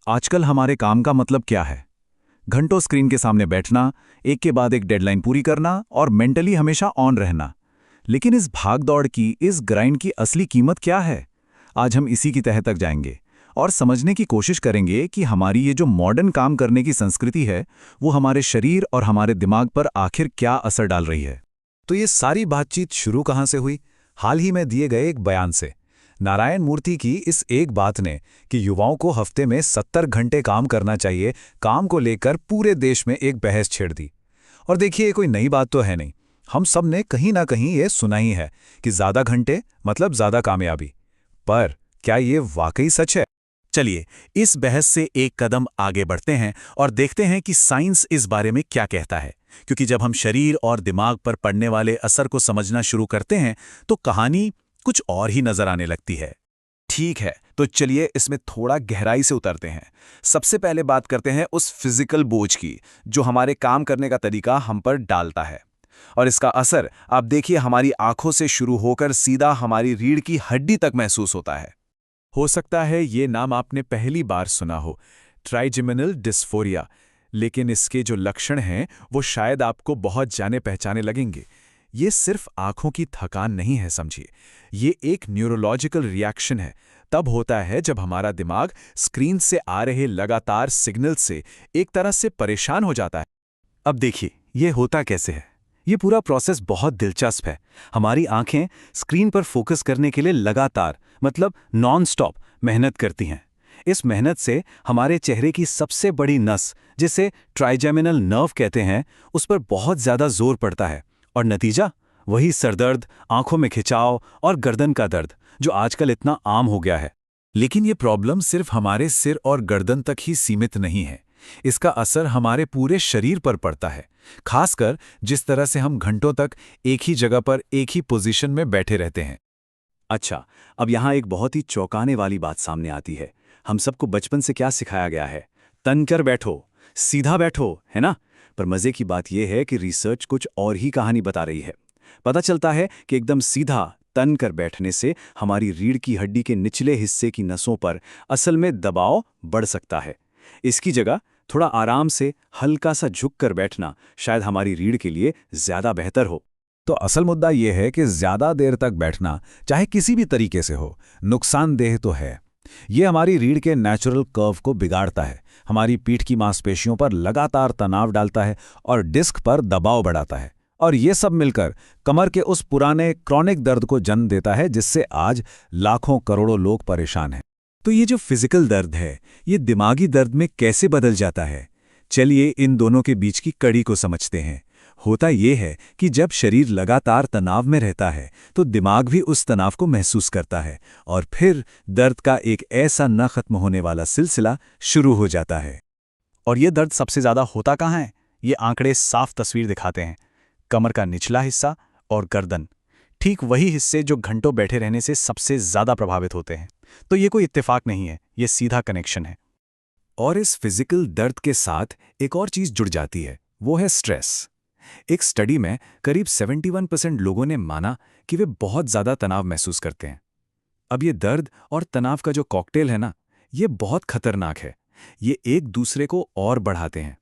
आजकल हमारे काम का मतलब क्या है? घंटों स्क्रीन के सामने बैठना, एक के बाद एक डेडलाइन पूरी करना और मेंटली हमेशा ऑन रहना। लेकिन इस भाग-दौड़ की, इस ग्राइंड की असली कीमत क्या है? आज हम इसी की तह तक जाएंगे और समझने की कोशिश करेंगे कि हमारी ये जो मॉडर्न काम करने की संस्कृति है, वो हमारे शरीर और हमारे दिमाग पर आखिर क्या असर डाल रही है। तो ये सारी बातचीत शुरू कहाँ से हुई? हाल ही में दिए गए एक बयान से। नारायण मूर्ति की इस एक बात ने कि युवाओं को हफ्ते में 70 घंटे काम करना चाहिए, काम को लेकर पूरे देश में एक बहस छेड़ दी। और देखिए, ये कोई नई बात तो है नहीं। हम सब ने कहीं ना कहीं ये सुना ही है कि ज्यादा घंटे मतलब ज्यादा कामयाबी। पर क्या ये वाकई सच है? चलिए, इस बहस से एक कदम आगे बढ़ते हैं और देखते हैं कि साइंस इस बारे में क्या कहता है। क्योंकि जब हम शरीर और दिमाग पर पड़ने वाले असर को समझना शुरू करते हैं, तो कहानी कुछ और ही नजर आने लगती है। ठीक है, तो चलिए इसमें थोड़ा गहराई से उतरते हैं। सबसे पहले बात करते हैं उस फिजिकल बोझ की, जो हमारे काम करने का तरीका हम पर डालता है। और इसका असर आप देखिए, हमारी आंखों से शुरू होकर सीधा हमारी रीढ़ की हड्डी तक महसूस होता है। हो सकता है ये नाम आपने पहली बार सुना हो, ट्राइजेमिनल डिस्फोरिया। लेकिन इसके जो लक्षण हैं वो शायद आपको बहुत जाने पहचाने लगेंगे। ये सिर्फ आंखों की थकान नहीं है, समझिए। ये एक न्यूरोलॉजिकल रिएक्शन है। तब होता है जब हमारा दिमाग स्क्रीन से आ रहे लगातार सिग्नल से एक तरह से परेशान हो जाता है। अब देखिए, ये होता कैसे है। ये पूरा प्रोसेस बहुत दिलचस्प है। हमारी आंखें स्क्रीन पर फोकस करने के लिए लगातार मतलब नॉन स्टॉप मेहनत करती हैं। इस मेहनत से हमारे चेहरे की सबसे बड़ी नस, जिसे ट्राइजेमिनल नर्व कहते हैं, उस पर बहुत ज़्यादा जोर पड़ता है। और नतीजा वही सरदर्द, आंखों में खिंचाव और गर्दन का दर्द, जो आजकल इतना आम हो गया है। लेकिन ये प्रॉब्लम सिर्फ हमारे सिर और गर्दन तक ही सीमित नहीं है। इसका असर हमारे पूरे शरीर पर पड़ता है, खासकर जिस तरह से हम घंटों तक एक ही जगह पर एक ही पोजीशन में बैठे रहते हैं। अच्छा, अब यहाँ एक बहुत ही चौंकाने वाली बात सामने आती है। हम सबको बचपन से क्या सिखाया गया है? तन कर बैठो, सीधा बैठो, है ना? पर मजे की बात यह है कि रिसर्च कुछ और ही कहानी बता रही है। पता चलता है कि एकदम सीधा तन कर बैठने से हमारी रीढ़ की हड्डी के निचले हिस्से की नसों पर असल में दबाव बढ़ सकता है। इसकी जगह थोड़ा आराम से हल्का सा झुक कर बैठना शायद हमारी रीढ़ के लिए ज्यादा बेहतर हो। तो असल मुद्दा यह है कि ज्यादा देर तक बैठना, चाहे किसी भी तरीके से हो, नुकसानदेह तो है। ये हमारी रीढ़ के नेचुरल कर्व को बिगाड़ता है, हमारी पीठ की मांसपेशियों पर लगातार तनाव डालता है और डिस्क पर दबाव बढ़ाता है। और ये सब मिलकर कमर के उस पुराने क्रॉनिक दर्द को जन्म देता है, जिससे आज लाखों करोड़ों लोग परेशान हैं। तो ये जो फिजिकल दर्द है, ये दिमागी दर्द में कैसे बदल जाता है? चलिए इन दोनों के बीच की कड़ी को समझते हैं। होता ये है कि जब शरीर लगातार तनाव में रहता है, तो दिमाग भी उस तनाव को महसूस करता है और फिर दर्द का एक ऐसा न खत्म होने वाला सिलसिला शुरू हो जाता है। और ये दर्द सबसे ज्यादा होता कहाँ है? ये आंकड़े साफ तस्वीर दिखाते हैं। कमर का निचला हिस्सा और गर्दन, ठीक वही हिस्से जो घंटों बैठे रहने से सबसे ज्यादा प्रभावित होते हैं। तो ये कोई इत्तेफाक नहीं है, ये सीधा कनेक्शन है। और इस फिजिकल दर्द के साथ एक और चीज जुड़ जाती है, वो है स्ट्रेस। एक स्टडी में करीब 71% लोगों ने माना कि वे बहुत ज्यादा तनाव महसूस करते हैं। अब ये दर्द और तनाव का जो कॉकटेल है ना, ये बहुत खतरनाक है। ये एक दूसरे को और बढ़ाते हैं।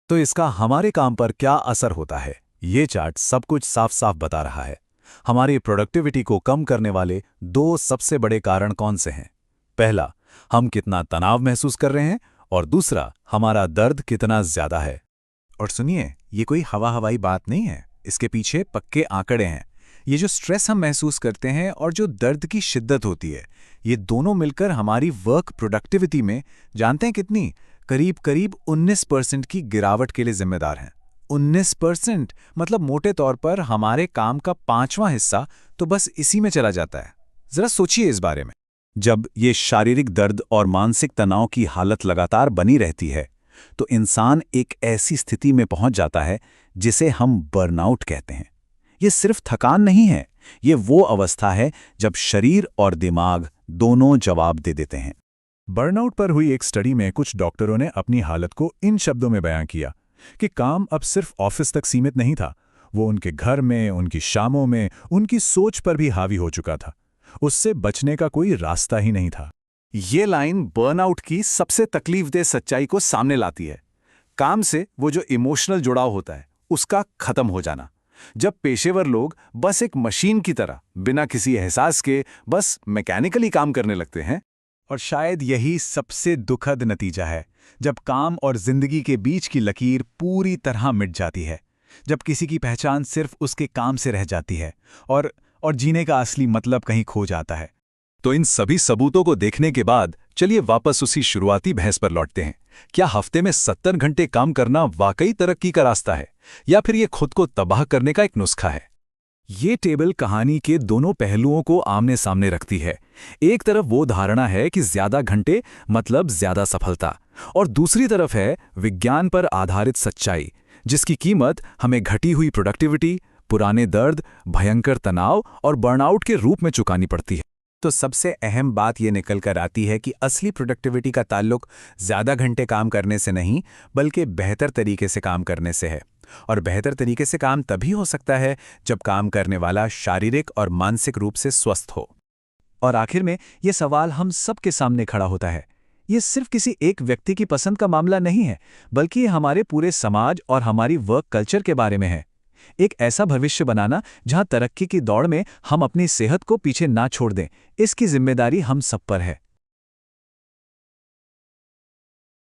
तो इसका हमारे काम पर क्या असर होता है? ये चार्ट सब कुछ साफ साफ बता रहा है। हमारी प्रोडक्टिविटी को कम करने वाले दो सबसे बड़े कारण कौन से हैं? पहला, हम कितना तनाव महसूस कर रहे हैं, और दूसरा, हमारा दर्द कितना ज्यादा है। और सुनिए, ये कोई हवा हवाई बात नहीं है, इसके पीछे पक्के आंकड़े हैं। ये जो स्ट्रेस हम महसूस करते हैं और जो दर्द की शिद्दत होती है, ये दोनों मिलकर हमारी वर्क प्रोडक्टिविटी में जानते हैं कितनी? करीब करीब 19% की गिरावट के लिए जिम्मेदार हैं। 19% मतलब मोटे तौर पर हमारे काम का 5वां हिस्सा तो बस इसी में चला जाता है। जरा सोचिए इस बारे में। जब ये शारीरिक दर्द और मानसिक तनाव की हालत लगातार बनी रहती है, तो इंसान एक ऐसी स्थिति में पहुंच जाता है जिसे हम बर्नआउट कहते हैं। ये सिर्फ थकान नहीं है, ये वो अवस्था है जब शरीर और दिमाग दोनों जवाब दे देते हैं। बर्नआउट पर हुई एक स्टडी में कुछ डॉक्टरों ने अपनी हालत को इन शब्दों में बयां किया कि काम अब सिर्फ ऑफिस तक सीमित नहीं था, वो उनके घर में, उनकी शामों में, उनकी सोच पर भी हावी हो चुका था। उससे बचने का कोई रास्ता ही नहीं था। ये लाइन बर्नआउट की सबसे तकलीफदेह सच्चाई को सामने लाती है। काम से वो जो इमोशनल जुड़ाव होता है, उसका खत्म हो जाना। जब पेशेवर लोग बस एक मशीन की तरह बिना किसी एहसास के बस मैकेनिकली काम करने लगते हैं। और शायद यही सबसे दुखद नतीजा है, जब काम और जिंदगी के बीच की लकीर पूरी तरह मिट जाती है, जब किसी की पहचान सिर्फ उसके काम से रह जाती है और जीने का असली मतलब कहीं खो जाता है। तो इन सभी सबूतों को देखने के बाद चलिए वापस उसी शुरुआती बहस पर लौटते हैं। क्या हफ्ते में 70 घंटे काम करना वाकई तरक्की का रास्ता है, या फिर ये खुद को तबाह करने का एक नुस्खा है? ये टेबल कहानी के दोनों पहलुओं को आमने सामने रखती है। एक तरफ वो धारणा है कि ज्यादा घंटे मतलब ज्यादा सफलता, और दूसरी तरफ है विज्ञान पर आधारित सच्चाई, जिसकी कीमत हमें घटी हुई प्रोडक्टिविटी, पुराने दर्द, भयंकर तनाव और बर्नआउट के रूप में चुकानी पड़ती है। तो सबसे अहम बात ये निकल कर आती है कि असली प्रोडक्टिविटी का ताल्लुक ज़्यादा घंटे काम करने से नहीं, बल्कि बेहतर तरीके से काम करने से है। और बेहतर तरीके से काम तभी हो सकता है जब काम करने वाला शारीरिक और मानसिक रूप से स्वस्थ हो। और आखिर में ये सवाल हम सबके सामने खड़ा होता है। ये सिर्फ किसी एक व्यक्ति की पसंद का मामला नहीं है, बल्कि ये हमारे पूरे समाज और हमारी वर्क कल्चर के बारे में है। एक ऐसा भविष्य बनाना जहां तरक्की की दौड़ में हम अपनी सेहत को पीछे ना छोड़ दें, इसकी जिम्मेदारी हम सब पर है।